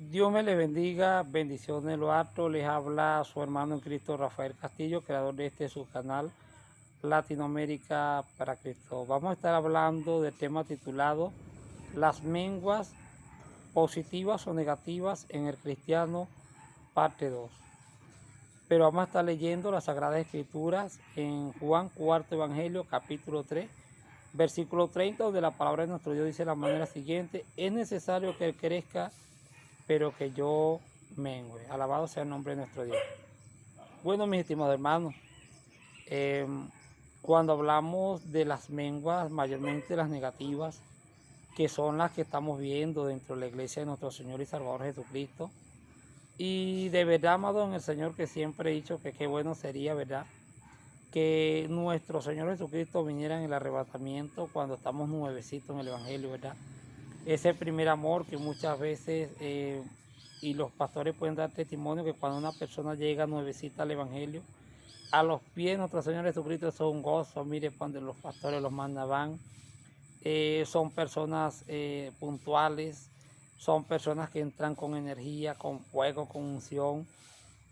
Dios me les bendiga, bendiciones de lo alto. Les habla su hermano en Cristo Rafael Castillo, creador de este su canal Latinoamérica para Cristo. Vamos a estar hablando del tema titulado Las menguas positivas o negativas en el cristiano, parte 2. Pero vamos a estar leyendo las Sagradas Escrituras en Juan cuarto Evangelio, capítulo 3, versículo 30, donde la palabra de nuestro Dios dice de la manera siguiente: es necesario que Él crezca, pero que yo mengue. Alabado sea el nombre de nuestro Dios. Bueno, mis estimados hermanos, eh, cuando hablamos de las menguas, mayormente las negativas, que son las que estamos viendo dentro de la iglesia de nuestro Señor y Salvador Jesucristo, y de verdad, amado en el Señor, que siempre he dicho que qué bueno sería, ¿verdad?, que nuestro Señor Jesucristo viniera en el arrebatamiento cuando estamos nuevecitos en el Evangelio, ¿verdad? Ese primer amor que muchas veces, y los pastores pueden dar testimonio, que cuando una persona llega nuevecita al Evangelio, a los pies de nuestro Señor Jesucristo, eso es un gozo. Mire, cuando los pastores los mandan, son personas puntuales, son personas que entran con energía, con fuego, con unción,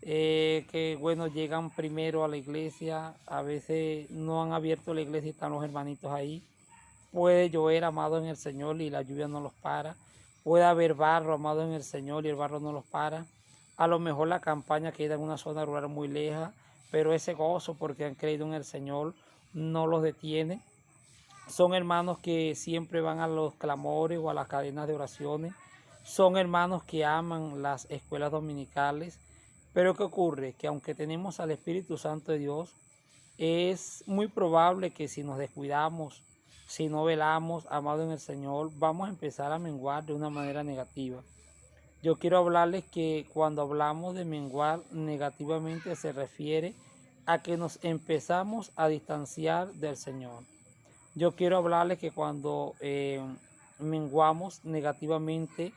que bueno, llegan primero a la iglesia, a veces no han abierto la iglesia y están los hermanitos ahí. Puede llover, amado en el Señor, y la lluvia no los para. Puede haber barro, amado en el Señor, y el barro no los para. A lo mejor la campaña queda en una zona rural muy lejos, pero ese gozo porque han creído en el Señor no los detiene. Son hermanos que siempre van a los clamores o a las cadenas de oraciones. Son hermanos que aman las escuelas dominicales. Pero ¿qué ocurre? Que aunque tenemos al Espíritu Santo de Dios, es muy probable que si nos descuidamos, si no velamos, amado en el Señor, vamos a empezar a menguar de una manera negativa. Yo quiero hablarles que cuando hablamos de menguar negativamente se refiere a que nos empezamos a distanciar del Señor. Yo quiero hablarles que cuando menguamos negativamente,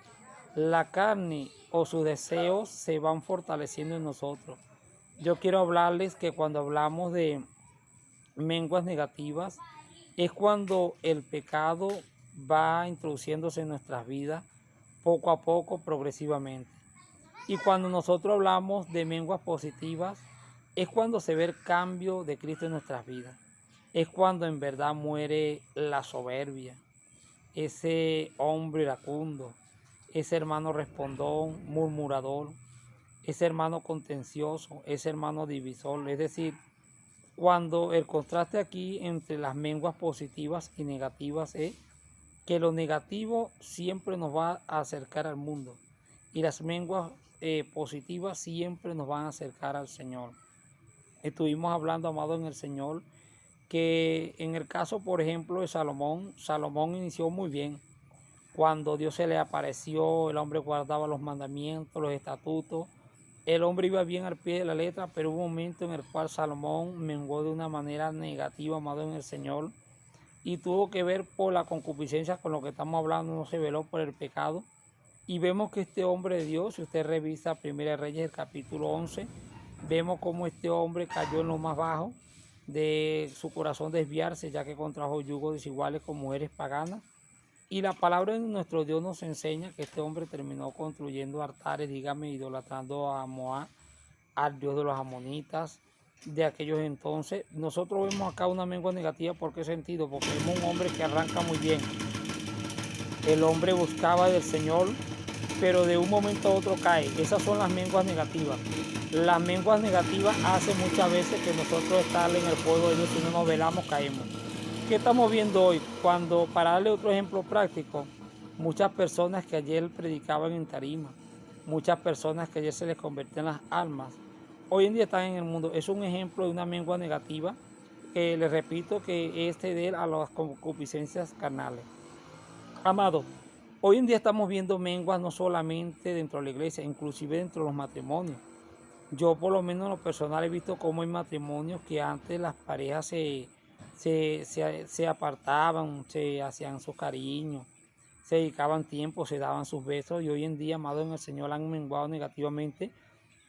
la carne o sus deseos se van fortaleciendo en nosotros. Yo quiero hablarles que cuando hablamos de menguas negativas, es cuando el pecado va introduciéndose en nuestras vidas poco a poco, progresivamente. Y cuando nosotros hablamos de menguas positivas, es cuando se ve el cambio de Cristo en nuestras vidas. Es cuando en verdad muere la soberbia, ese hombre iracundo, ese hermano respondón, murmurador, ese hermano contencioso, ese hermano divisor. Es decir, cuando el contraste aquí entre las menguas positivas y negativas es que lo negativo siempre nos va a acercar al mundo y las menguas positivas siempre nos van a acercar al Señor. Estuvimos hablando, amado en el Señor, que en el caso, por ejemplo, de Salomón, Salomón inició muy bien. Cuando Dios se le apareció, el hombre guardaba los mandamientos, los estatutos. El hombre iba bien al pie de la letra, pero hubo un momento en el cual Salomón menguó de una manera negativa, amado en el Señor, y tuvo que ver por la concupiscencia con lo que estamos hablando, no se veló por el pecado. Y vemos que este hombre de Dios, si usted revisa Primera de Reyes, el capítulo 11, vemos cómo este hombre cayó en lo más bajo de su corazón desviarse, ya que contrajo yugos desiguales con mujeres paganas. Y la palabra de nuestro Dios nos enseña que este hombre terminó construyendo altares, dígame, idolatrando a Moab, al Dios de los amonitas de aquellos entonces. Nosotros vemos acá una mengua negativa. ¿Por qué sentido? Porque vemos un hombre que arranca muy bien. El hombre buscaba del Señor, pero de un momento a otro cae. Esas son las menguas negativas. Las menguas negativas hacen muchas veces que nosotros estar en el fuego de Dios, si no nos velamos, caemos. ¿Qué estamos viendo hoy? Cuando, para darle otro ejemplo práctico, muchas personas que ayer predicaban en tarima, muchas personas que ayer se les convertían las almas, hoy en día están en el mundo. Es un ejemplo de una mengua negativa que les repito que es ceder a las concupiscencias carnales. Amado, hoy en día estamos viendo menguas no solamente dentro de la iglesia, inclusive dentro de los matrimonios. Yo por lo menos en lo personal he visto cómo hay matrimonios que antes las parejas se apartaban, se hacían sus cariños, se dedicaban tiempo, se daban sus besos, y hoy en día, amado en el Señor, han menguado negativamente,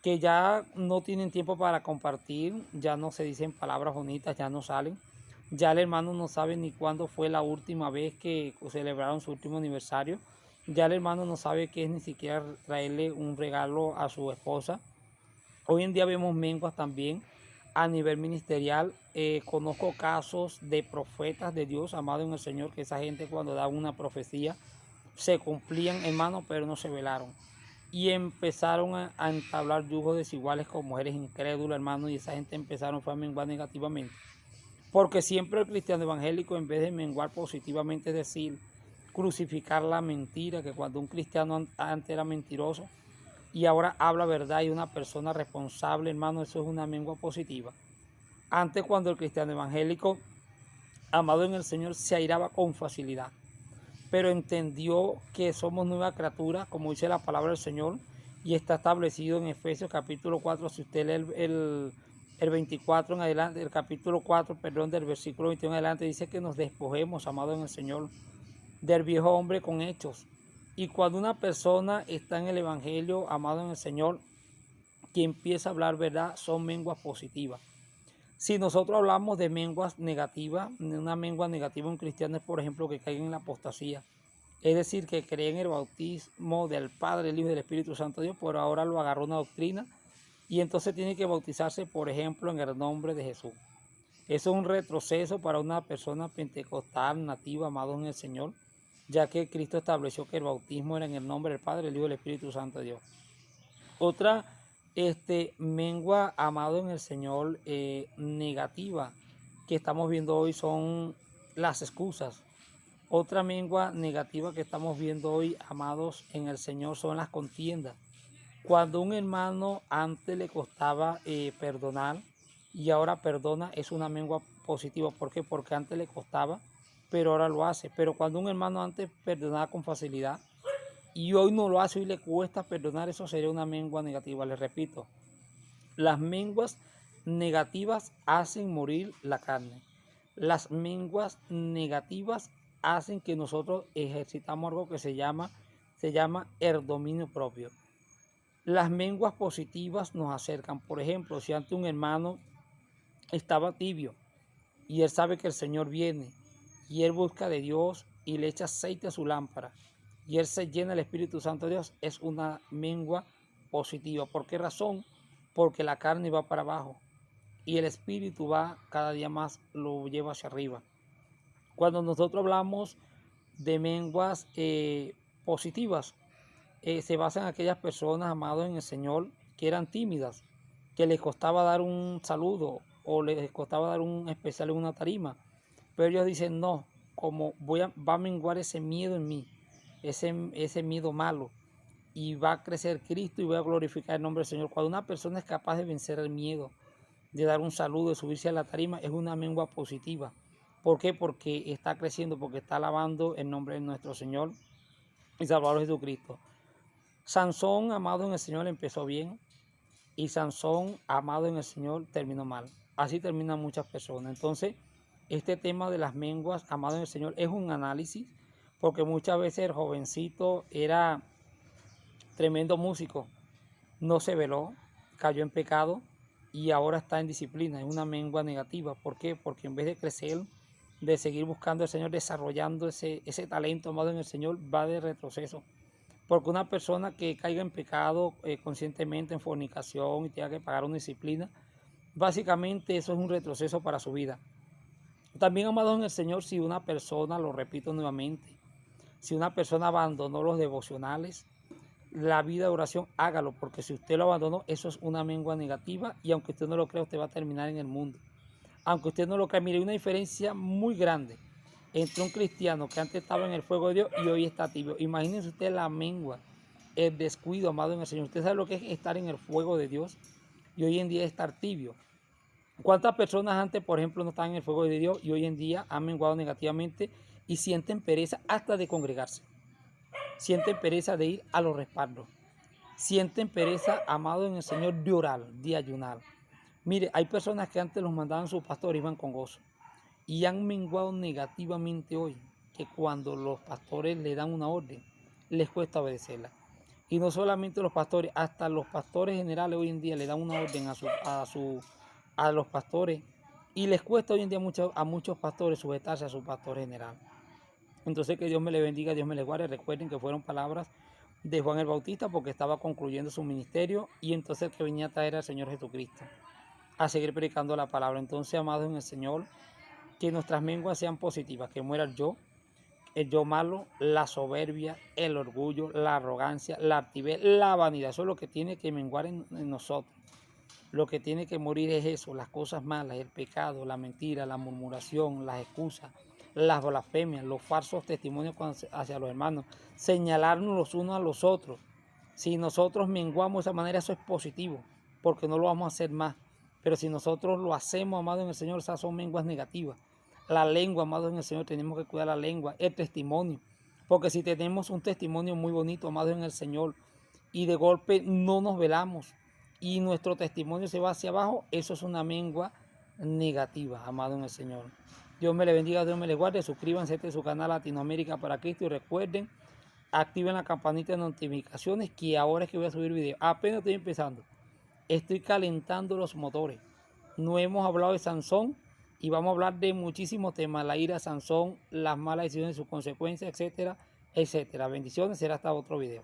que ya no tienen tiempo para compartir, ya no se dicen palabras bonitas, ya no salen. Ya el hermano no sabe ni cuándo fue la última vez que celebraron su último aniversario. Ya el hermano no sabe qué es ni siquiera traerle un regalo a su esposa. Hoy en día vemos menguas también a nivel ministerial. Conozco casos de profetas de Dios, amado en el Señor, que esa gente cuando da una profecía se cumplían, hermano, pero no se velaron. Y empezaron a entablar yugos desiguales con mujeres incrédulas, hermano, y esa gente empezaron fue a menguar negativamente. Porque siempre el cristiano evangélico, en vez de menguar positivamente, es decir, crucificar la mentira, que cuando un cristiano antes era mentiroso y ahora habla verdad y una persona responsable, hermano, eso es una mengua positiva. Antes, cuando el cristiano evangélico, amado en el Señor, se airaba con facilidad, pero entendió que somos nueva criatura, como dice la palabra del Señor, y está establecido en Efesios capítulo 4, si usted lee el 24 en adelante, el capítulo 4, perdón, del versículo 21 en adelante, dice que nos despojemos, amado en el Señor, del viejo hombre con hechos. Y cuando una persona está en el Evangelio, amado en el Señor, que empieza a hablar verdad, son menguas positivas. Si nosotros hablamos de menguas negativas, una mengua negativa un cristiano es, por ejemplo, que caiga en la apostasía. Es decir, que cree en el bautismo del Padre, el Hijo y del Espíritu Santo de Dios, pero ahora lo agarró una doctrina y entonces tiene que bautizarse, por ejemplo, en el nombre de Jesús. Eso es un retroceso para una persona pentecostal, nativa, amado en el Señor, ya que Cristo estableció que el bautismo era en el nombre del Padre, el Hijo y del Espíritu Santo de Dios. Otra mengua, amado en el Señor, negativa que estamos viendo hoy son las excusas. Otra mengua negativa que estamos viendo hoy, amados en el Señor, son las contiendas. Cuando un hermano antes le costaba perdonar y ahora perdona, es una mengua positiva. ¿Por qué? Porque antes le costaba, pero ahora lo hace. Pero cuando un hermano antes perdonaba con facilidad y hoy no lo hace y le cuesta perdonar, eso sería una mengua negativa. Les repito, las menguas negativas hacen morir la carne. Las menguas negativas hacen que nosotros ejercitamos algo que se llama el dominio propio. Las menguas positivas nos acercan. Por ejemplo, si antes un hermano estaba tibio y él sabe que el Señor viene y él busca de Dios y le echa aceite a su lámpara y él se llena del Espíritu Santo de Dios, es una mengua positiva. ¿Por qué razón? Porque la carne va para abajo y el Espíritu va cada día más, lo lleva hacia arriba. Cuando nosotros hablamos de menguas positivas, se basan en aquellas personas, amados en el Señor, que eran tímidas, que les costaba dar un saludo o les costaba dar un especial en una tarima. Pero ellos dicen, no, como va a menguar ese miedo en mí, ese miedo malo, y va a crecer Cristo y voy a glorificar el nombre del Señor. Cuando una persona es capaz de vencer el miedo, de dar un saludo, de subirse a la tarima, es una mengua positiva. ¿Por qué? Porque está creciendo, porque está alabando el nombre de nuestro Señor y Salvador Jesucristo. Sansón, amado en el Señor, empezó bien y Sansón, amado en el Señor, terminó mal. Así terminan muchas personas. Entonces, este tema de las menguas, amado en el Señor, es un análisis porque muchas veces el jovencito era tremendo músico, no se veló, cayó en pecado y ahora está en disciplina, es una mengua negativa. ¿Por qué? Porque en vez de crecer, de seguir buscando al Señor, desarrollando ese talento, amado en el Señor, va de retroceso. Porque una persona que caiga en pecado conscientemente, en fornicación y tenga que pagar una disciplina, básicamente eso es un retroceso para su vida. También, amados en el Señor, si una persona, lo repito nuevamente, si una persona abandonó los devocionales, la vida de oración, hágalo, porque si usted lo abandonó, eso es una mengua negativa y aunque usted no lo crea, usted va a terminar en el mundo. Aunque usted no lo crea, mire, hay una diferencia muy grande entre un cristiano que antes estaba en el fuego de Dios y hoy está tibio. Imagínense usted la mengua, el descuido, amado en el Señor. Usted sabe lo que es estar en el fuego de Dios y hoy en día estar tibio. ¿Cuántas personas antes, por ejemplo, no estaban en el fuego de Dios y hoy en día han menguado negativamente y sienten pereza hasta de congregarse? Sienten pereza de ir a los respaldos. Sienten pereza, amado en el Señor, de orar, de ayunar. Mire, hay personas que antes los mandaban sus pastores, iban con gozo. Y han menguado negativamente hoy, que cuando los pastores le dan una orden, les cuesta obedecerla. Y no solamente los pastores, hasta los pastores generales hoy en día le dan una orden a los pastores y les cuesta hoy en día a muchos pastores sujetarse a su pastor general. Entonces que Dios me le bendiga, Dios me le guarde. Recuerden que fueron palabras de Juan el Bautista porque estaba concluyendo su ministerio y entonces el que venía a traer al Señor Jesucristo a seguir predicando la palabra. Entonces, amados en el Señor, que nuestras menguas sean positivas, que muera el yo malo, la soberbia, el orgullo, la arrogancia, la altivez, la vanidad. Eso es lo que tiene que menguar en nosotros. Lo que tiene que morir es eso, las cosas malas, el pecado, la mentira, la murmuración, las excusas, las blasfemias, los falsos testimonios hacia los hermanos, señalarnos los unos a los otros. Si nosotros menguamos de esa manera, eso es positivo, porque no lo vamos a hacer más. Pero si nosotros lo hacemos, amado en el Señor, esas son menguas negativas. La lengua, amado en el Señor, tenemos que cuidar la lengua, el testimonio. Porque si tenemos un testimonio muy bonito, amado en el Señor, y de golpe no nos velamos, y nuestro testimonio se va hacia abajo, eso es una mengua negativa, amado en el Señor. Dios me le bendiga, Dios me le guarde. Suscríbanse a este su canal Latinoamérica para Cristo y recuerden, activen la campanita de notificaciones que ahora es que voy a subir video. Apenas estoy empezando. Estoy calentando los motores. No hemos hablado de Sansón y vamos a hablar de muchísimos temas. La ira de Sansón, las malas decisiones, sus consecuencias, etcétera, etcétera. Bendiciones, será hasta otro video.